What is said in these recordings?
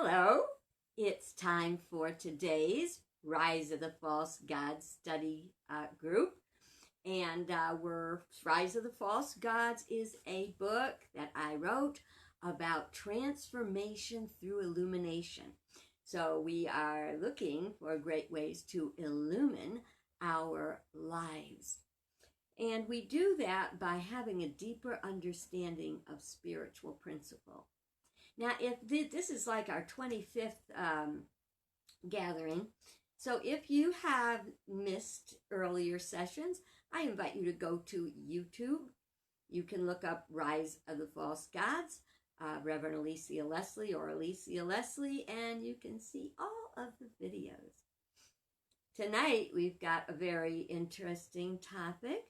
Hello, it's time for today's Rise of the False Gods study group. And Rise of the False Gods is a book that I wrote about transformation through illumination. So we are looking for great ways to illumine our lives. And we do that by having a deeper understanding of spiritual principle. Now, if this is like our 25th gathering, so if you have missed earlier sessions, I invite you to go to YouTube. You can look up Rise of the False Gods, Reverend Alicia Leslie or Alicia Leslie, and you can see all of the videos. Tonight, we've got a very interesting topic.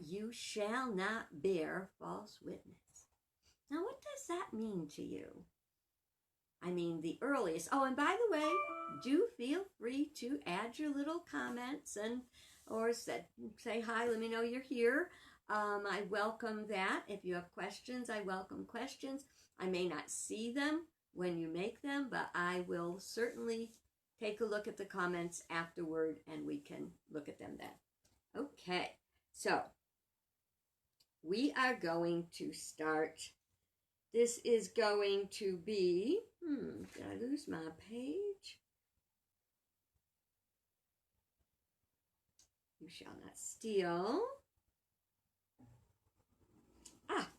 You shall not bear false witness. Now, what does that mean to you? I mean, the earliest. Oh, and by the way, do feel free to add your little comments or say hi. Let me know you're here. I welcome that. If you have questions, I welcome questions. I may not see them when you make them, but I will certainly take a look at the comments afterward, and we can look at them then. Okay, so we are going to start. This is going to be, did I lose my page? You shall not steal.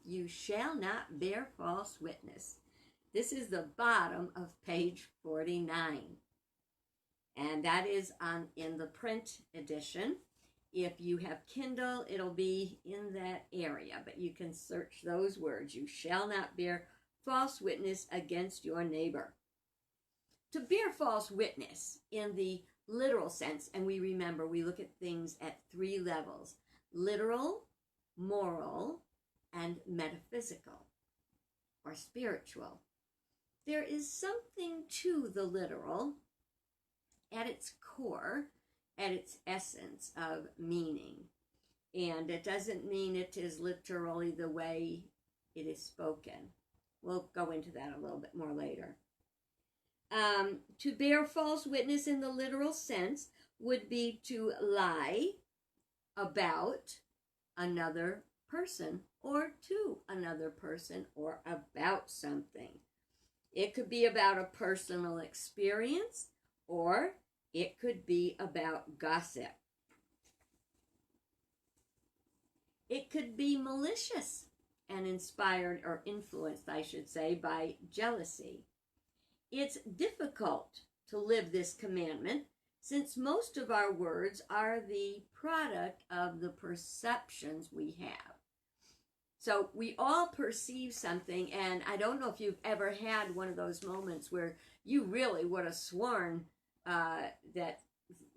You shall not bear false witness. This is the bottom of page 49. And that is in the print edition. If you have Kindle, it'll be in that area, but you can search those words. You shall not bear false witness against your neighbor. To bear false witness in the literal sense, and we remember we look at things at 3 levels: literal, moral, and metaphysical or spiritual. There is something to the literal at its core, at its essence of meaning. And it doesn't mean it is literally the way it is spoken. We'll go into that a little bit more later. To bear false witness in the literal sense would be to lie about another person or to another person or about something. It could be about a personal experience, or it could be about gossip. It could be malicious and inspired or influenced, I should say, by jealousy. It's difficult to live this commandment since most of our words are the product of the perceptions we have. So we all perceive something, and I don't know if you've ever had one of those moments where you really would have sworn that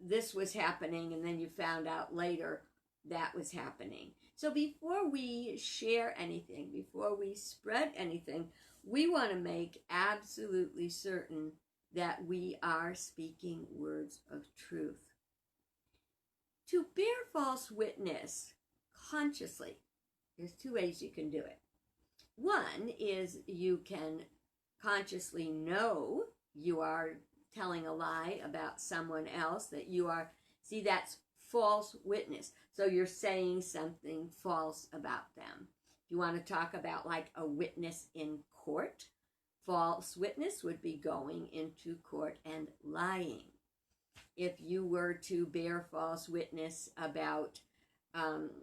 this was happening, and then you found out later that was happening. So before we share anything, before we spread anything, we want to make absolutely certain that we are speaking words of truth. To bear false witness consciously, there's 2 ways you can do it. One is you can consciously know you are telling a lie about someone else, that you are, see, that's false witness. So you're saying something false about them. If you want to talk about like a witness in court, false witness would be going into court and lying. If you were to bear false witness about,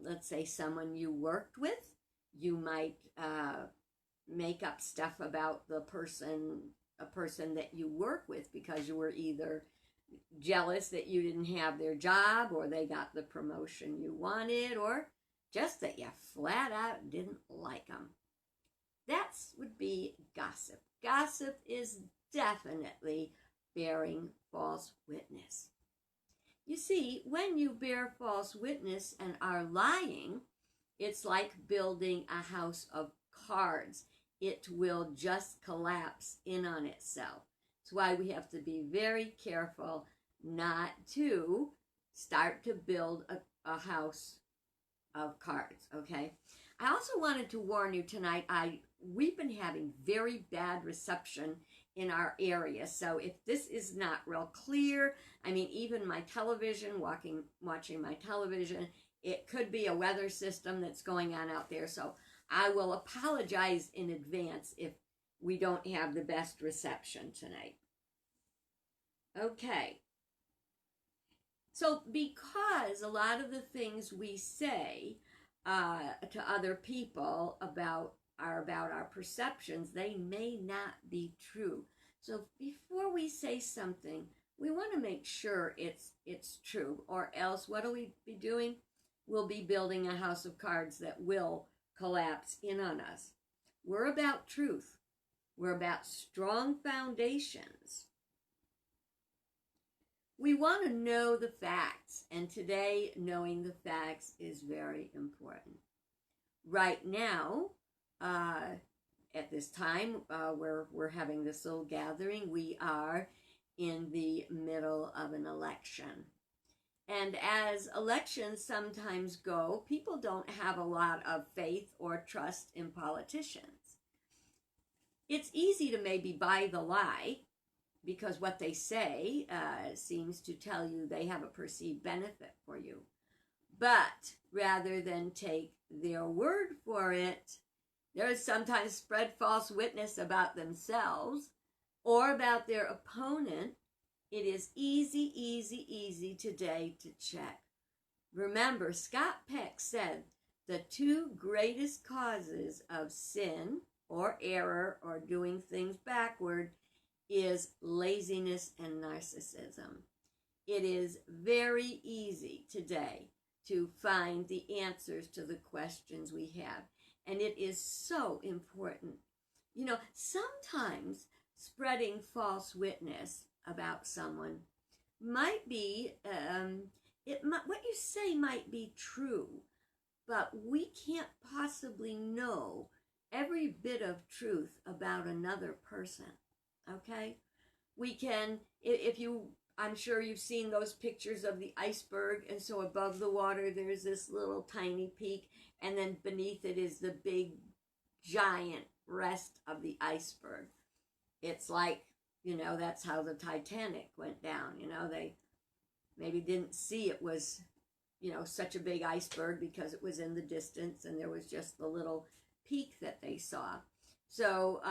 let's say, someone you worked with, you might make up stuff about a person that you work with because you were either jealous that you didn't have their job, or they got the promotion you wanted, or just that you flat out didn't like them. That would be gossip. Gossip is definitely bearing false witness. You see, when you bear false witness and are lying, it's like building a house of cards. It will just collapse in on itself. That's why we have to be very careful not to start to build a house of cards, okay? I also wanted to warn you tonight, I we've been having very bad reception in our area. So if this is not real clear, I mean, even my television, watching my television, it could be a weather system that's going on out there. So I will apologize in advance if we don't have the best reception tonight. Okay. So because a lot of the things we say to other people about our perceptions, they may not be true. So before we say something, we want to make sure it's true, or else what will we be doing? We'll be building a house of cards that will collapse in on us. We're about truth. We're about strong foundations. We want to know the facts, and today knowing the facts is very important. Right now, at this time, we're having this little gathering, we are in the middle of an election. And as elections sometimes go, people don't have a lot of faith or trust in politicians. It's easy to maybe buy the lie, because what they say seems to tell you they have a perceived benefit for you. But rather than take their word for it, they sometimes spread false witness about themselves or about their opponent. It is easy today to check. Remember, Scott Peck said the two greatest causes of sin or error or doing things backward is laziness and narcissism. It is very easy today to find the answers to the questions we have. And it is so important. You know, sometimes spreading false witness about someone might be, what you say might be true, but we can't possibly know every bit of truth about another person. Okay, we can, I'm sure you've seen those pictures of the iceberg, and so above the water there's this little tiny peak, and then beneath it is the big giant rest of the iceberg. It's like, that's how the Titanic went down. They maybe didn't see it was, such a big iceberg because it was in the distance and there was just the little peak that they saw. So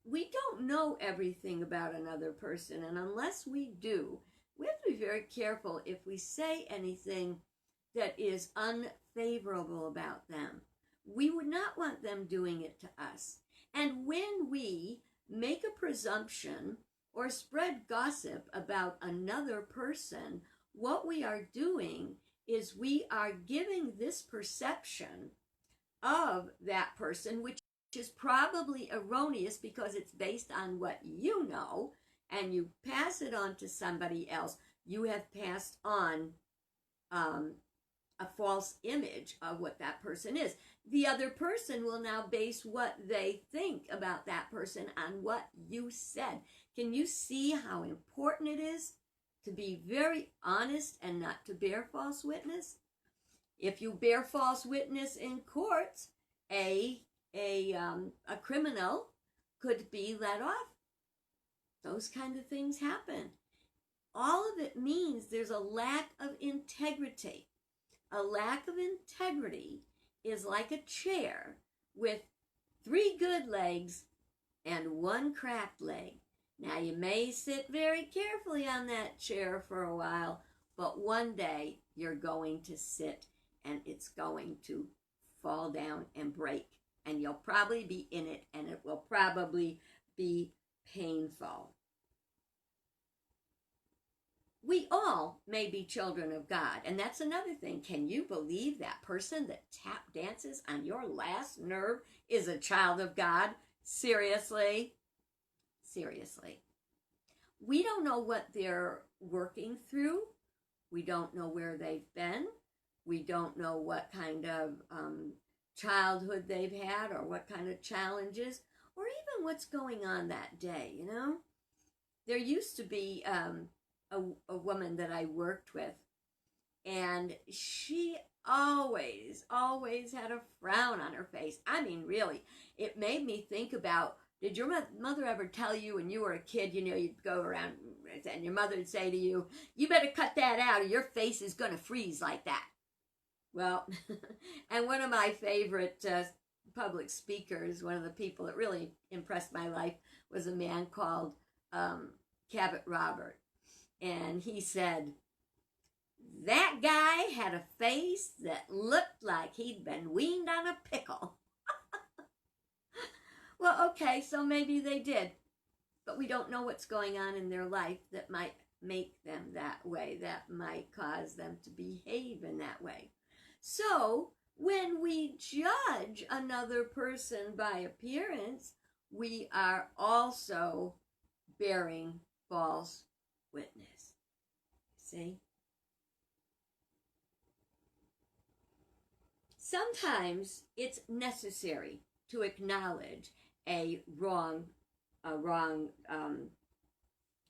we don't know everything about another person, and unless we do, we have to be very careful if we say anything that is unfavorable about them. We would not want them doing it to us. And when we make a presumption or spread gossip about another person, what we are doing is we are giving this perception of that person, which is probably erroneous because it's based on what you know, and you pass it on to somebody else. You have passed on a false image of what that person is. The other person will now base what they think about that person on what you said. Can you see how important it is to be very honest and not to bear false witness? If you bear false witness in courts, a criminal could be let off. Those kind of things happen. All of it means there's a lack of integrity. A lack of integrity is like a chair with 3 good legs and 1 cracked leg. Now you may sit very carefully on that chair for a while, but one day you're going to sit and it's going to fall down and break. And you'll probably be in it, and it will probably be painful. We all may be children of God, and that's another thing. Can you believe that person that tap dances on your last nerve is a child of God? Seriously? Seriously. We don't know what they're working through. We don't know where they've been. We don't know what kind of childhood they've had or what kind of challenges or even what's going on that day, There used to be a woman that I worked with, and she always, always had a frown on her face. I mean, really, it made me think about, did your mother ever tell you when you were a kid, you know, you'd go around and your mother would say to you, you better cut that out or your face is going to freeze like that. Well, and one of my favorite public speakers, one of the people that really impressed my life, was a man called Cabot Robert. And he said, that guy had a face that looked like he'd been weaned on a pickle. Well, okay, so maybe they did. But we don't know what's going on in their life that might make them that way, that might cause them to behave in that way. So, when we judge another person by appearance, we are also bearing false witness. See? Sometimes it's necessary to acknowledge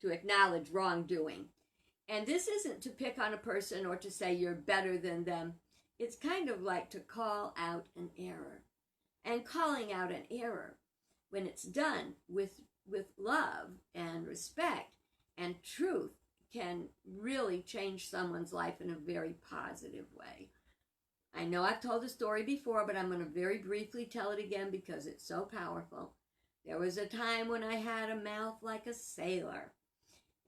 to acknowledge wrongdoing. And this isn't to pick on a person or to say you're better than them. It's kind of like to call out an error. And calling out an error, when it's done with love and respect and truth, can really change someone's life in a very positive way. I know I've told the story before, but I'm going to very briefly tell it again because it's so powerful. There was a time when I had a mouth like a sailor,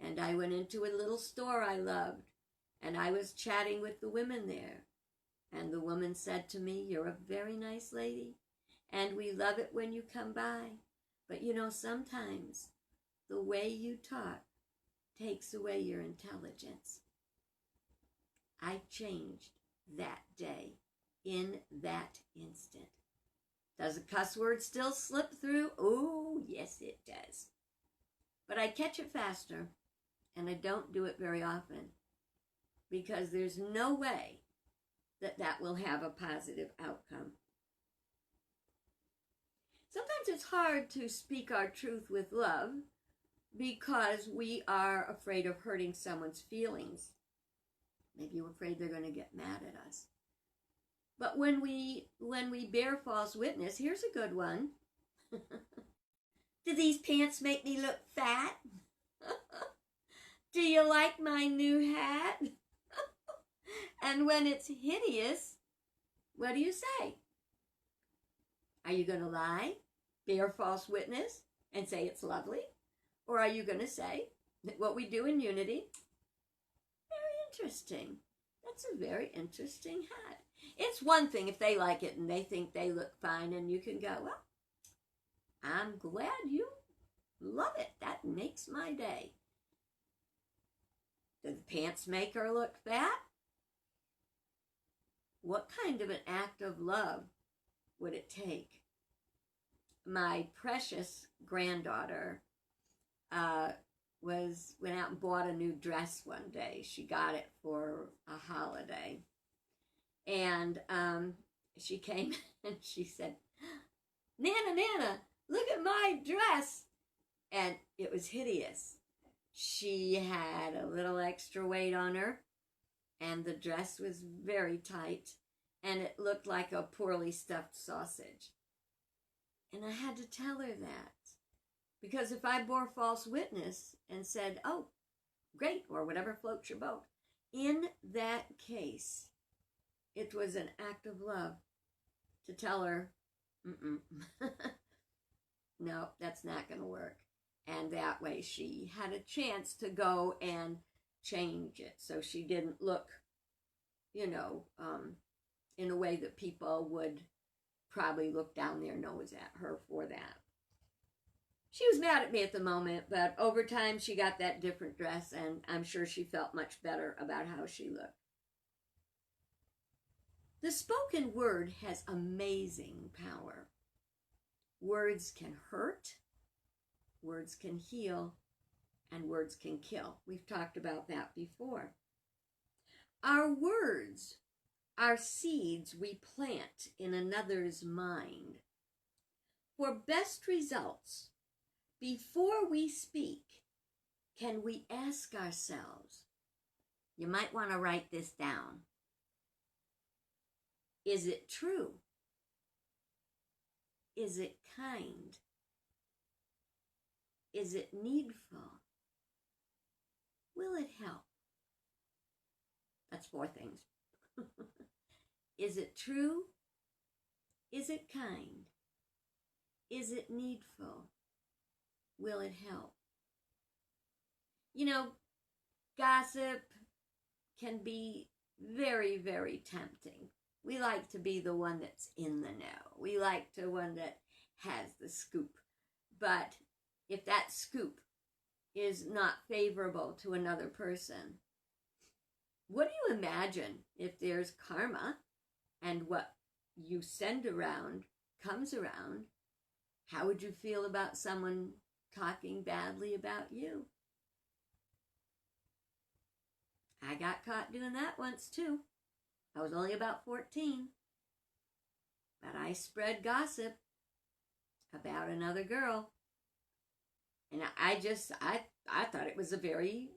and I went into a little store I loved, and I was chatting with the women there, and the woman said to me, you're a very nice lady, and we love it when you come by, but you know, sometimes the way you talk takes away your intelligence. I changed that day, in that instant. Does a cuss word still slip through? Oh, yes it does. But I catch it faster, and I don't do it very often, because there's no way that will have a positive outcome. Sometimes it's hard to speak our truth with love, because we are afraid of hurting someone's feelings. Maybe we're afraid they're going to get mad at us. But when we bear false witness, here's a good one. Do these pants make me look fat? Do you like my new hat? And when it's hideous, what do you say? Are you going to lie, bear false witness, and say it's lovely? Or are you going to say what we do in Unity? Interesting. That's a very interesting hat. It's one thing if they like it and they think they look fine and you can go, well, I'm glad you love it. That makes my day. Does the pants make her look fat? What kind of an act of love would it take? My precious granddaughter went out and bought a new dress one day. She got it for a holiday. And she came and she said, Nana, look at my dress. And it was hideous. She had a little extra weight on her, and the dress was very tight, and it looked like a poorly stuffed sausage. And I had to tell her that. Because if I bore false witness and said, oh, great, or whatever floats your boat, in that case, it was an act of love to tell her, no, that's not going to work. And that way she had a chance to go and change it. So she didn't look, in a way that people would probably look down their nose at her for that. She was mad at me at the moment, but over time she got that different dress, and I'm sure she felt much better about how she looked. The spoken word has amazing power. Words can hurt, words can heal, and words can kill. We've talked about that before. Our words are seeds we plant in another's mind. For best results, before we speak, can we ask ourselves, you might want to write this down, Is it true? Is it kind? Is it needful? Will it help? That's 4 things. Is it true? Is it kind? Is it needful? Will it help? You know, gossip can be very, very tempting. We like to be the one that's in the know. We like the one that has the scoop. But if that scoop is not favorable to another person, what do you imagine if there's karma and what you send around comes around? How would you feel about someone talking badly about you? I got caught doing that once too. I was only about 14. But I spread gossip about another girl. And I thought it was a very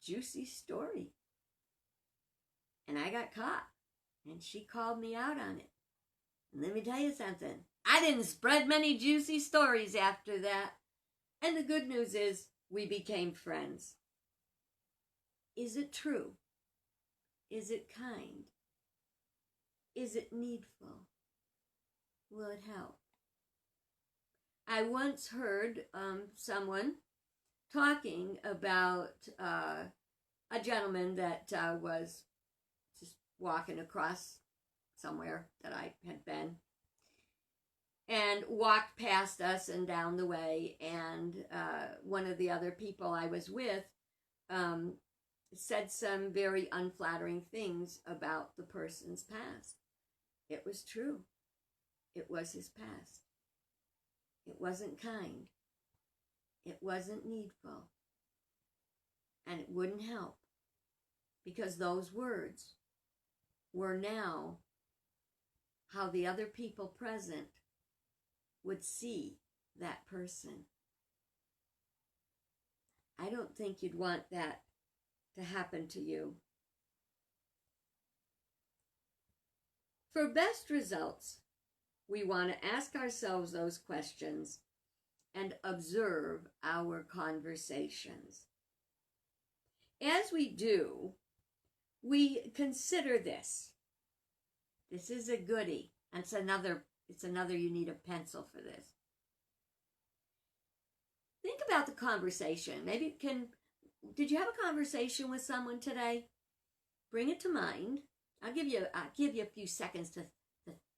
juicy story. And I got caught. And she called me out on it. And let me tell you something. I didn't spread many juicy stories after that. And the good news is we became friends. Is it true? Is it kind? Is it needful? Will it help? I once heard someone talking about a gentleman that was just walking across somewhere that I had been and walked past us and down the way, and one of the other people I was with said some very unflattering things about the person's past. It was true. It was his past. It wasn't kind. It wasn't needful. And it wouldn't help, because those words were now how the other people present would see that person. I don't think you'd want that to happen to you. For best results, we want to ask ourselves those questions and observe our conversations. As we do, we consider this. This is a goodie. It's another you need a pencil for this. Think about the conversation. Did you have a conversation with someone today? Bring it to mind. I'll give you a few seconds to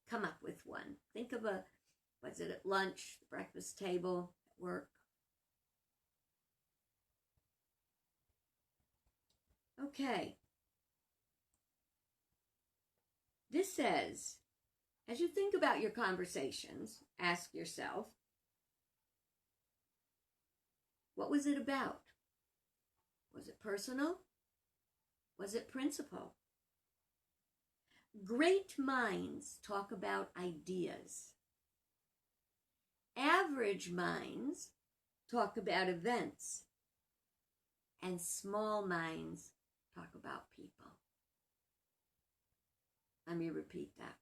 come up with one. Think of was it at lunch, the breakfast table, at work? Okay. This says, as you think about your conversations, ask yourself, what was it about? Was it personal? Was it principle? Great minds talk about ideas. Average minds talk about events. And small minds talk about people. Let me repeat that.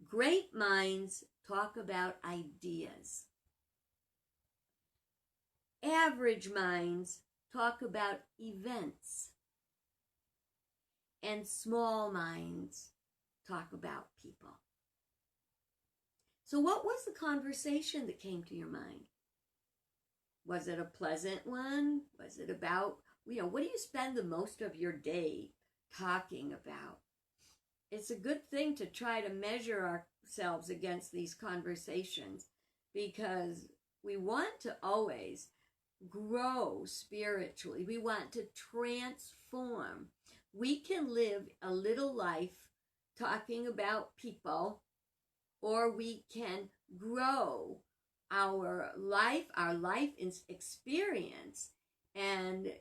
Great minds talk about ideas. Average minds talk about events. And small minds talk about people. So what was the conversation that came to your mind? Was it a pleasant one? Was it about, what do you spend the most of your day talking about? It's a good thing to try to measure ourselves against these conversations, because we want to always grow spiritually. We want to transform. We can live a little life talking about people, or we can grow our life experience, and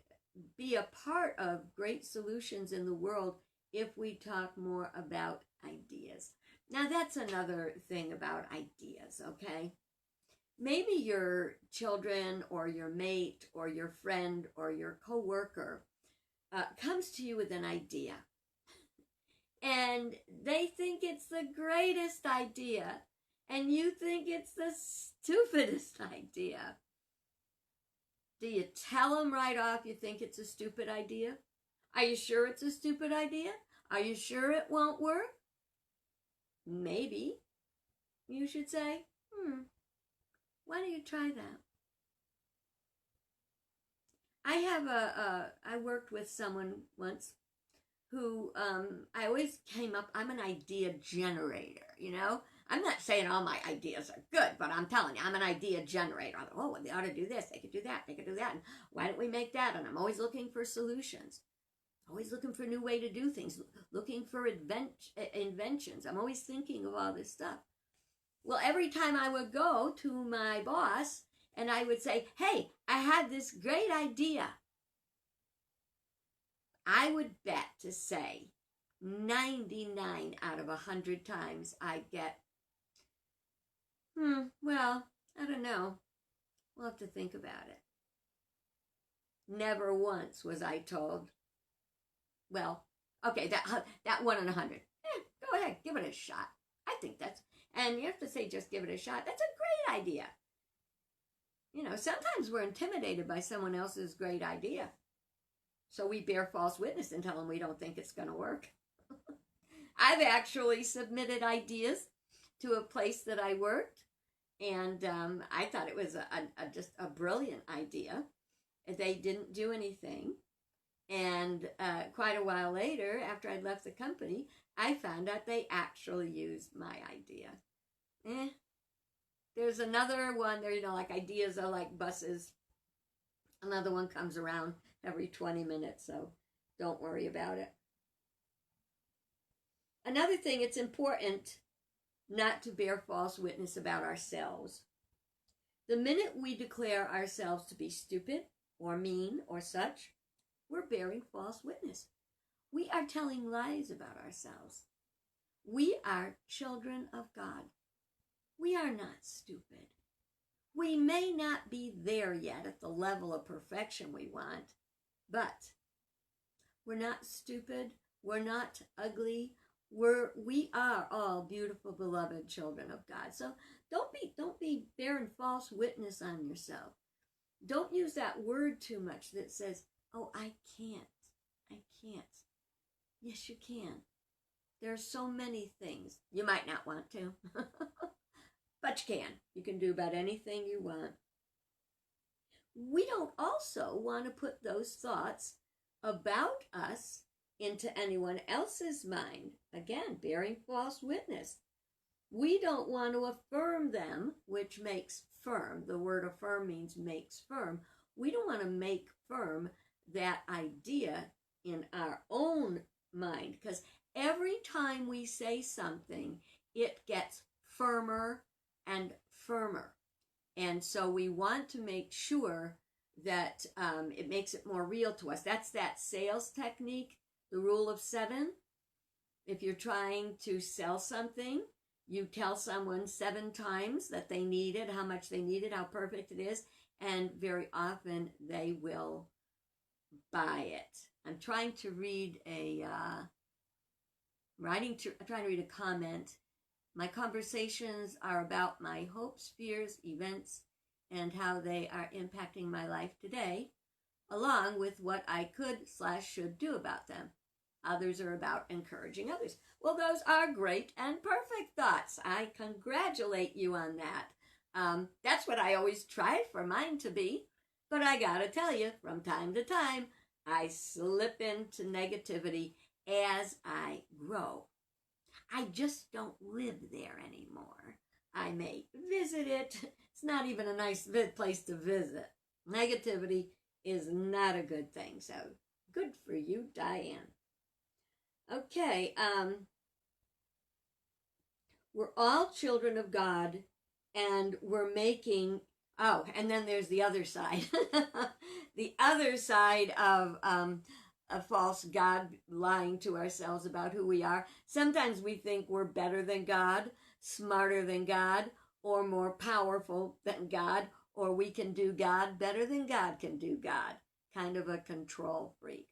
be a part of great solutions in the world if we talk more about ideas. Now, that's another thing about ideas, okay? Maybe your children or your mate or your friend or your coworker comes to you with an idea, and they think it's the greatest idea, and you think it's the stupidest idea. Do you tell them right off you think it's a stupid idea? Are you sure it's a stupid idea? Are you sure it won't work? Maybe you should say, why don't you try that? I worked with someone once who, I always came up, I'm an idea generator, you know? I'm not saying all my ideas are good, but I'm telling you, I'm an idea generator. I thought, they ought to do this, they could do that, and why don't we make that? And I'm always looking for solutions, always looking for a new way to do things, looking for inventions. I'm always thinking of all this stuff. Well, every time I would go to my boss and I would say, hey, I had this great idea, I would bet to say 99 out of 100 times I get, well, I don't know. We'll have to think about it. Never once was I told, well, okay, that 1 in 100. Go ahead, give it a shot. I think that's, and you have to say just give it a shot. That's a great idea. You know, sometimes we're intimidated by someone else's great idea. So we bear false witness and tell them we don't think it's going to work. I've actually submitted ideas to a place that I worked, and I thought it was just a brilliant idea. They didn't do anything. And quite a while later, after I'd left the company, I found out they actually used my idea. There's another one there, you know, like ideas are like buses. Another one comes around every 20 minutes, so don't worry about it. Another thing, it's important not to bear false witness about ourselves. The minute we declare ourselves to be stupid or mean or such, we're bearing false witness. We are telling lies about ourselves. We are children of God. We are not stupid. We may not be there yet at the level of perfection we want, but we're not stupid. We're not ugly. We are all beautiful, beloved children of God. So don't be bearing false witness on yourself. Don't use that word too much that says, oh, I can't. Yes, you can. There are so many things. You might not want to, but you can. You can do about anything you want. We don't also want to put those thoughts about us into anyone else's mind. Again, bearing false witness. We don't want to affirm them, which makes firm. The word affirm means makes firm. We don't want to make firm that idea in our own mind, because every time we say something, it gets firmer and firmer. And so we want to make sure that it makes it more real to us. That's that sales technique, the rule of 7. If you're trying to sell something, you tell someone 7 times that they need it, how much they need it, how perfect it is, and very often they will buy it. I'm trying to read I'm trying to read a comment. My conversations are about my hopes, fears, events, and how they are impacting my life today, along with what I could/should do about them. Others are about encouraging others. Well, those are great and perfect thoughts. I congratulate you on that. That's what I always try for mine to be. But I gotta tell you, from time to time, I slip into negativity as I grow. I just don't live there anymore. I may visit it. It's not even a nice place to visit. Negativity is not a good thing. So good for you, Diane. Okay, we're all children of God, and we're making, and then there's the other side. The other side of a false God, lying to ourselves about who we are. Sometimes we think we're better than God, smarter than God, or more powerful than God, or we can do God better than God can do God. Kind of a control freak.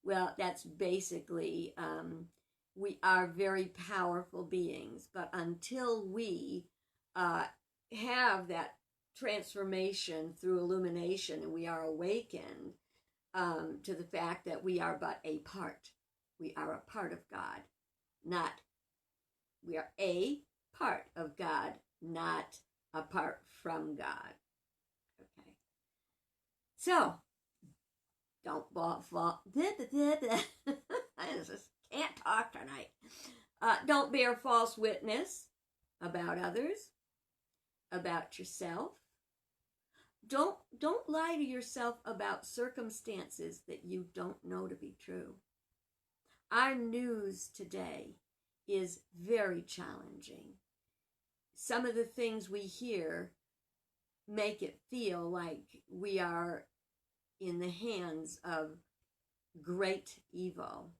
Well, that's basically, we are very powerful beings, but until we have that transformation through illumination and we are awakened to the fact that we are but a part. We are a part of God, not, we are a part of God, not apart from God. Okay. So, don't fall. I just can't talk tonight. Don't bear false witness about others, about yourself. Don't lie to yourself about circumstances that you don't know to be true. Our news today is very challenging. Some of the things we hear make it feel like we are in the hands of great evil.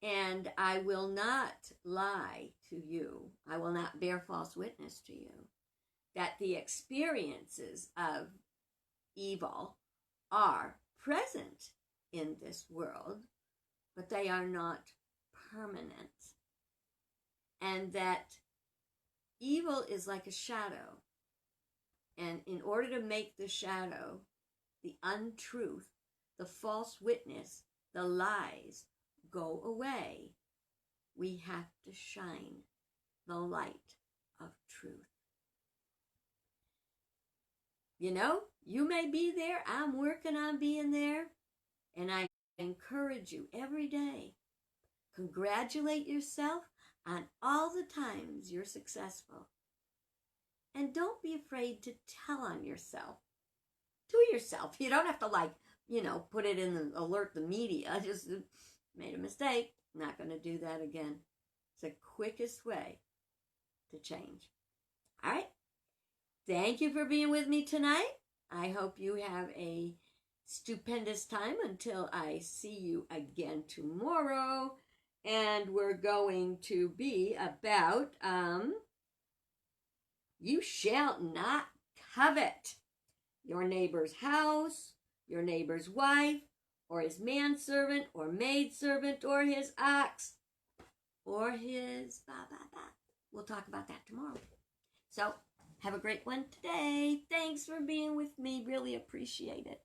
And I will not lie to you. I will not bear false witness to you that the experiences of evil are present in this world, but they are not permanent. And that evil is like a shadow. And in order to make the shadow, the untruth, the false witness, the lies go away, we have to shine the light of truth. You know, you may be there. I'm working on being there. And I encourage you every day. Congratulate yourself on all the times you're successful. And don't be afraid to tell on yourself. To yourself. You don't have to put it in the alert the media. Just made a mistake. Not going to do that again. It's the quickest way to change. All right. Thank you for being with me tonight. I hope you have a stupendous time until I see you again tomorrow. And we're going to be about, you shall not covet your neighbor's house, your neighbor's wife, or his manservant, or maidservant, or his ox, or his We'll talk about that tomorrow. So, have a great one today. Thanks for being with me. Really appreciate it.